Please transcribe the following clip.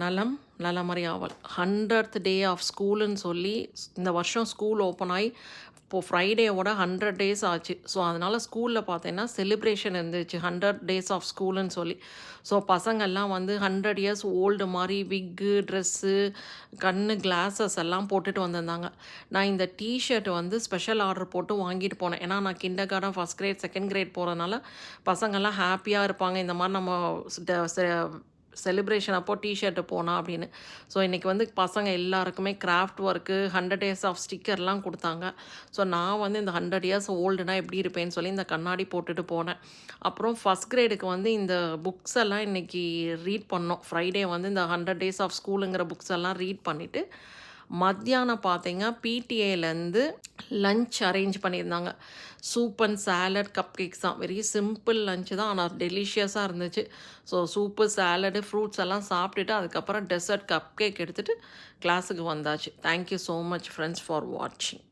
நலம் நலமறி ஆவல் 100th day of ஸ்கூலுன்னு சொல்லி இந்த வருஷம் ஸ்கூல் ஓப்பன் ஆகி இப்போது ஃப்ரைடேவோட 100 டேஸ் ஆச்சு. ஸோ அதனால் ஸ்கூலில் பார்த்தீங்கன்னா செலிப்ரேஷன் இருந்துச்சு 100 டேஸ் ஆஃப் ஸ்கூலுன்னு சொல்லி. ஸோ பசங்கள்லாம் வந்து 100 இயர்ஸ் ஓல்டு மாதிரி விக்கு ட்ரெஸ்ஸு கிளாஸஸ் எல்லாம் போட்டுட்டு வந்திருந்தாங்க. நான் இந்த டிஷர்ட் வந்து ஸ்பெஷல் ஆர்டர் போட்டு வாங்கிட்டு போனேன். ஏன்னா நான் kinder garden first great second grade போகிறதுனால பசங்கள்லாம் ஹாப்பியாக இருப்பாங்க இந்த மாதிரி நம்ம செலிப்ரேஷன் அப்போ டிஷர்ட்டு போனால் அப்படின்னு. ஸோ இன்றைக்கி வந்து பசங்க எல்லாருக்குமே கிராஃப்ட் ஒர்க்கு 100 டேஸ் ஆஃப் ஸ்டிக்கர்லாம் கொடுத்தாங்க. ஸோ நான் வந்து இந்த 100 இயர்ஸ் ஓல்டுனா எப்படி இருப்பேன்னு சொல்லி இந்த கண்ணாடி போட்டுட்டு போனேன். அப்புறம் ஃபஸ்ட் கிரேடுக்கு வந்து இந்த புக்ஸ் எல்லாம் இன்றைக்கி ரீட் பண்ணோம். ஃப்ரைடே வந்து இந்த 100 டேஸ் ஆஃப் ஸ்கூலுங்கிற புக்ஸ் எல்லாம் ரீட் பண்ணிவிட்டு மத்தியானம் பார்த்தீங்க பிடிஏலேருந்து லஞ்ச் அரேஞ்ச் பண்ணியிருந்தாங்க. Soup and salad cup cakes தான். வெரி சிம்பிள் லஞ்ச் தான், ஆனால் டெலிஷியஸாக இருந்துச்சு. ஸோ சூப்பு சாலடு ஃப்ரூட்ஸ் எல்லாம் சாப்பிட்டுட்டு அதுக்கப்புறம் டெசர்ட் கப் கேக் எடுத்துகிட்டு கிளாஸுக்கு வந்தாச்சு. Thank you so much friends for வாட்சிங்.